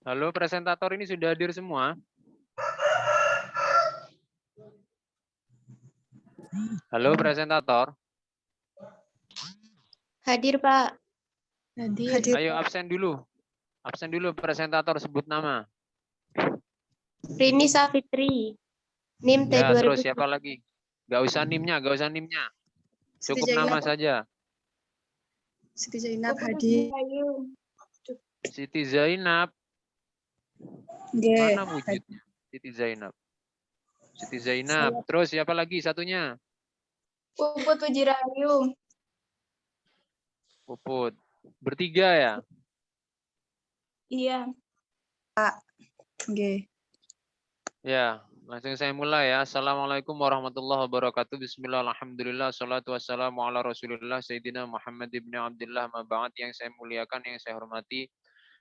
Halo, presentator ini sudah hadir semua? Halo, presentator. Hadir, Pak. Hadir. Ayo absen dulu. Absen dulu presentator, sebut nama. Rini Safitri. NIM Ya, terus T2000. siapa lagi? Gak usah NIM-nya, gak usah NIM-nya. Siti Cukup nama Zainab. saja. Siti Zainab hadir. Siti Zainab. Nggih. Mana wujudnya? Siti Zainab. Siti Zainab. Terus siapa lagi satunya? Puput Wujirayu. Puput. Bertiga ya? Iya. Nggih. Ya, langsung saya mulai ya. Assalamualaikum warahmatullahi wabarakatuh. Bismillah, alhamdulillah, salatu wassalamu ala rasulillah, Sayyidina Muhammad ibn Abdullah, ma'ba'at. Yang saya muliakan, yang saya hormati,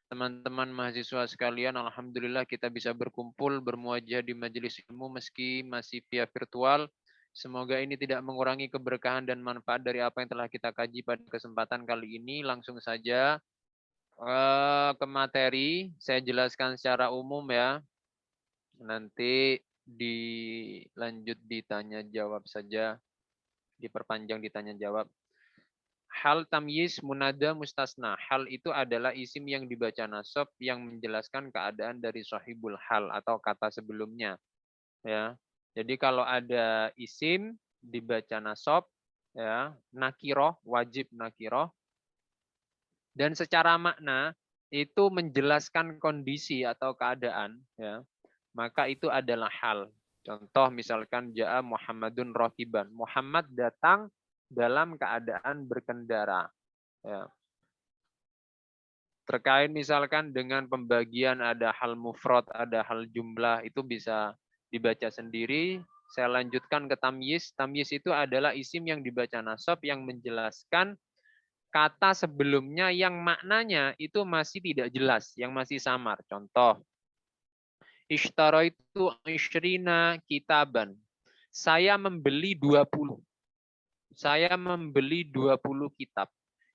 teman-teman mahasiswa sekalian, alhamdulillah kita bisa berkumpul, bermuajah di majelis ilmu meski masih via virtual. Semoga ini tidak mengurangi keberkahan dan manfaat dari apa yang telah kita kaji pada kesempatan kali ini. Langsung saja ke materi, saya jelaskan secara umum ya. Nanti dilanjut ditanya jawab saja, diperpanjang ditanya jawab. Hal tamyiz munada mustasna. Hal itu adalah isim yang dibaca nasab yang menjelaskan keadaan dari sahibul hal atau kata sebelumnya. Ya. Jadi kalau ada isim dibaca nasab, ya, nakiroh, wajib nakiroh, dan secara makna itu menjelaskan kondisi atau keadaan, ya, maka itu adalah hal. Contoh misalkan ja'a Muhammadun rakiban. Muhammad datang dalam keadaan berkendara. Ya. Terkait misalkan dengan pembagian ada hal mufrad, ada hal jumlah, itu bisa dibaca sendiri. Saya lanjutkan ke tamyiz. Tamyiz itu adalah isim yang dibaca nasab yang menjelaskan kata sebelumnya yang maknanya itu masih tidak jelas, yang masih samar. Contoh, Ishtaraitu ishrina kitaban. Saya membeli 20. Saya membeli 20 kitab.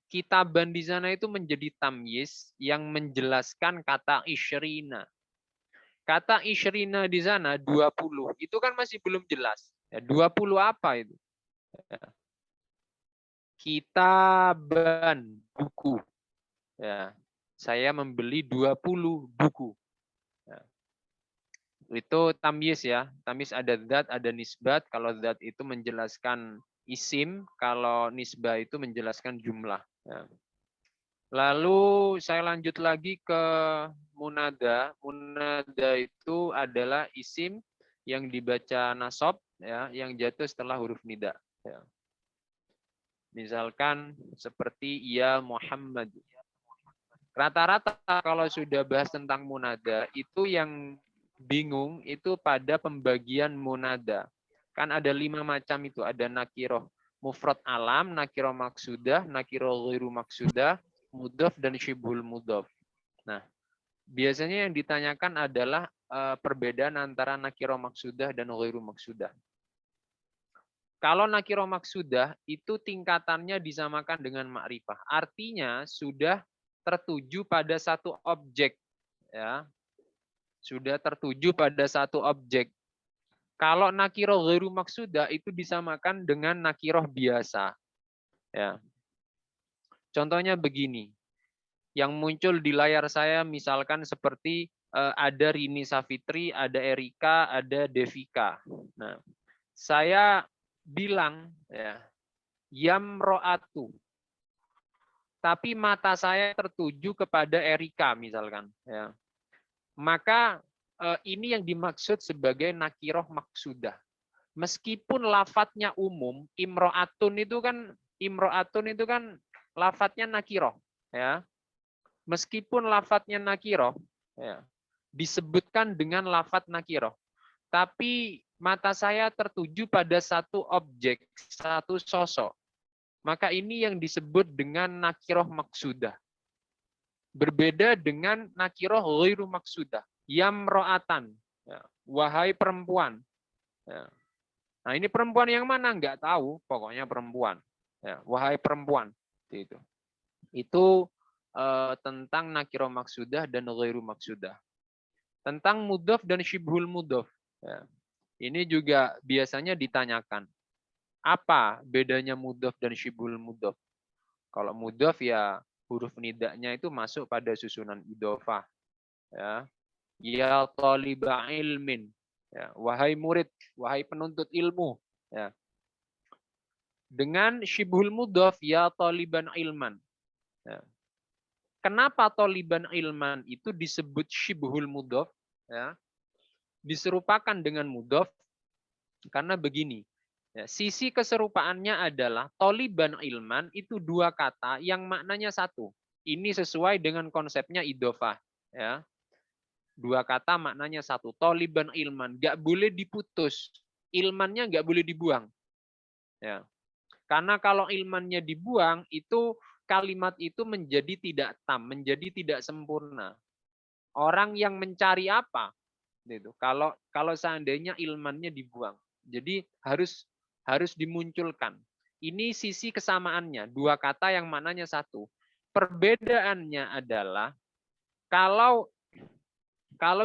Kitaban di sana itu menjadi tamyiz yang menjelaskan kata ishrina. Kata ishrina di sana 20. Itu kan masih belum jelas. Ya, 20 apa itu? Ya. Kitaban, buku. Ya. Saya membeli 20 buku. Ya. Itu tamyiz ya. Tamyiz ada zat, ada nisbat. Kalau zat itu menjelaskan isim, kalau nisbah itu menjelaskan jumlah. Ya. Lalu saya lanjut lagi ke munada. Munada itu adalah isim yang dibaca nasab, ya, yang jatuh setelah huruf nida. Ya. Misalkan seperti ya Muhammad. Rata-rata kalau sudah bahas tentang munada, itu yang bingung itu pada pembagian munada. Kan ada 5 macam itu. Ada nakiroh mufrad alam, nakiroh maksudah, nakiroh ghairu maksudah, mudhof, dan syibhul mudhof. Nah, biasanya yang ditanyakan adalah perbedaan antara nakiroh maksudah dan ghairu maksudah. Kalau nakiroh maksudah itu tingkatannya disamakan dengan ma'rifah. Artinya sudah tertuju pada satu objek, ya. Sudah tertuju pada satu objek. Kalau nakiroh ghairu maksudah itu disamakan dengan nakiroh biasa, ya. Contohnya begini. Yang muncul di layar saya misalkan seperti ada Rini Safitri, ada Erika, ada Devika. Nah, saya bilang ya, Yamro'atu. Tapi mata saya tertuju kepada Erika misalkan. Ya. Maka ini yang dimaksud sebagai nakiroh maksudah. Meskipun lafadznya umum, imro'atun itu kan lafadznya nakiroh. Ya. Meskipun lafadznya nakiroh, ya, disebutkan dengan lafadz nakiroh. Tapi mata saya tertuju pada satu objek, satu sosok. Maka ini yang disebut dengan nakiroh maksudah. Berbeda dengan nakiroh ghairu maksudah. Yamro'atan. Ya. Wahai perempuan. Ya. Nah ini perempuan yang mana? Nggak tahu. Pokoknya perempuan. Ya. Wahai perempuan. Itu tentang nakiro maksudah dan ghairu maksudah. Tentang mudhof dan syibhul mudhof. Ya. Ini juga biasanya ditanyakan. Apa bedanya mudhof dan syibhul mudhof? Kalau mudhof ya huruf nidanya itu masuk pada susunan idhofah. Ya taliba ilmin. Ya, wahai murid, wahai penuntut ilmu. Ya. Dengan syibhul mudhof, ya taliban ilman. Ya. Kenapa taliban ilman itu disebut syibhul mudhof? Ya. Diserupakan dengan mudhof karena begini. Ya, sisi keserupaannya adalah taliban ilman itu dua kata yang maknanya satu. Ini sesuai dengan konsepnya idhofah. Ya. Dua kata maknanya satu. Taliban ilman. Nggak boleh diputus. Ilmannya nggak boleh dibuang. Ya. Karena kalau ilmannya dibuang, itu kalimat itu menjadi tidak tam, menjadi tidak sempurna. Orang yang mencari apa? Gitu. Kalau seandainya ilmannya dibuang. Jadi harus dimunculkan. Ini sisi kesamaannya. Dua kata yang maknanya satu. Perbedaannya adalah kalau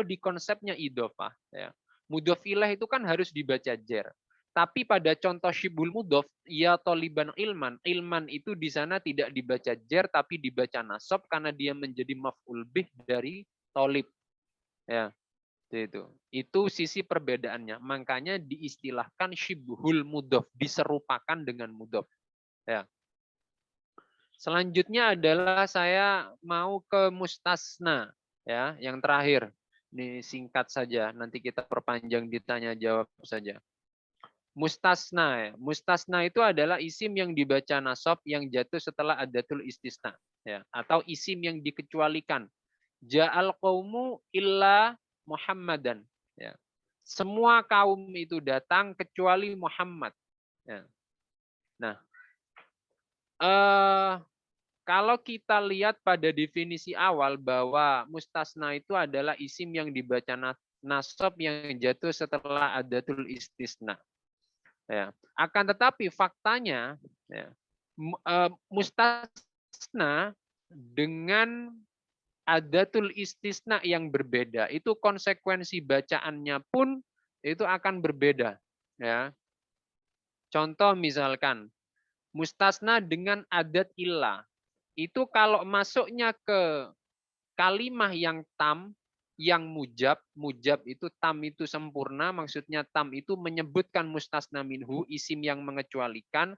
di konsepnya idhofah, ya, mudhof ilaih itu kan harus dibaca jer. Tapi pada contoh syibhul mudhof, ya taliban ilman, ilman itu di sana tidak dibaca jer tapi dibaca nasab karena dia menjadi maf'ul bih dari talib. Ya, itu. Itu sisi perbedaannya. Makanya diistilahkan syibhul mudhof, diserupakan dengan mudhof. Ya. Selanjutnya adalah saya mau ke mustasna, ya, yang terakhir. Ini singkat saja, nanti kita perpanjang ditanya jawab saja. Mustasna, ya. Mustasna itu adalah isim yang dibaca nasab yang jatuh setelah adatul istisna, ya, atau isim yang dikecualikan. Ja'al qaumu illa Muhammadan, ya. Semua kaum itu datang kecuali Muhammad. Ya. Nah, kalau kita lihat pada definisi awal bahwa mustasna itu adalah isim yang dibaca nasab yang jatuh setelah adatul istisna. Ya. Akan tetapi faktanya, ya, mustasna dengan adatul istisna yang berbeda, itu konsekuensi bacaannya pun itu akan berbeda. Ya. Contoh misalkan, mustasna dengan adat illah. Itu kalau masuknya ke kalimah yang tam, yang mujab itu tam itu sempurna, maksudnya tam itu menyebutkan mustasna minhu, isim yang mengecualikan.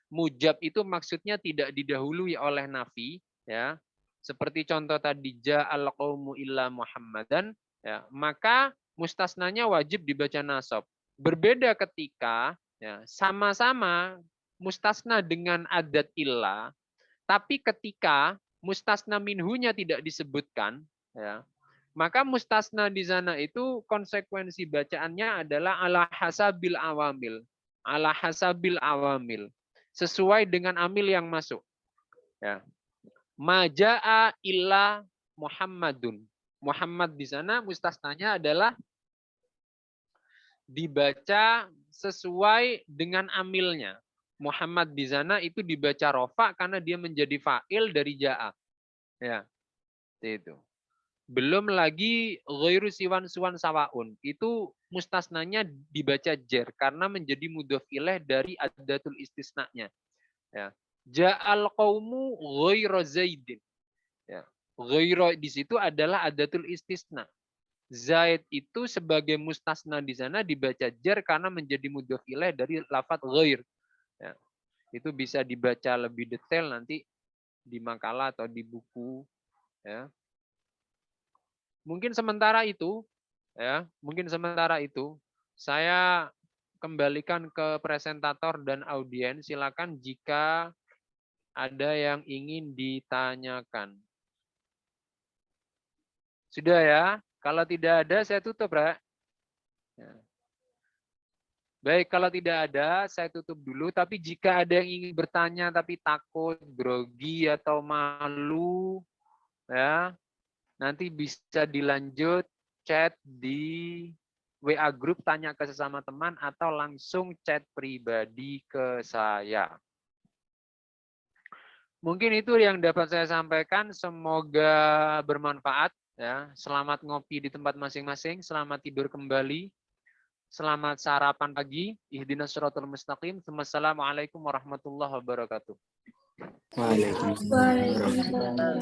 Mujab itu maksudnya tidak didahului oleh nafi, ya. Seperti contoh tadi ja'al qaumu illa Muhammadan, ya, maka mustasnanya wajib dibaca nasab. Berbeda ketika, ya, sama-sama mustasna dengan adat illah, tapi ketika mustasna minhunya tidak disebutkan, ya, maka mustasna di sana itu konsekuensi bacaannya adalah ala hasabil awamil. Ala hasabil awamil. Sesuai dengan amil yang masuk. Ya. Maja'a illa Muhammadun. Muhammad di sana mustasnanya adalah dibaca sesuai dengan amilnya. Muhammad di sana itu dibaca rofa karena dia menjadi fa'il dari ja'a. Ya. Itu. Belum lagi ghairu siwan suwan sawaun. Itu mustasnanya dibaca jer karena menjadi mudhof ilaih dari adatul istisnanya. Ya. Ja'al qaumu ghairu zaidin. Ya. Ghairu di situ adalah adatul istisna. Zaid itu sebagai mustasna di sana dibaca jer karena menjadi mudhof ilaih dari lafadz ghair. Ya. Itu bisa dibaca lebih detail nanti di makalah atau di buku. Ya. Mungkin sementara itu, ya, saya kembalikan ke presentator dan audiens. Silakan jika ada yang ingin ditanyakan. Sudah ya? Kalau tidak ada, saya tutup, Ra. Ya. Baik, kalau tidak ada, saya tutup dulu. Tapi jika ada yang ingin bertanya tapi takut, grogi, atau malu, ya, nanti bisa dilanjut chat di WA Group, tanya ke sesama teman, atau langsung chat pribadi ke saya. Mungkin itu yang dapat saya sampaikan. Semoga bermanfaat. Ya, selamat ngopi di tempat masing-masing. Selamat tidur kembali. Selamat sarapan pagi. Ihdinas shiratal mustaqim. Wassalamualaikum warahmatullahi wabarakatuh. Waalaikumsalam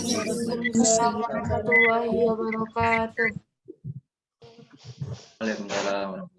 warahmatullahi wabarakatuh. Waalaikumsalam.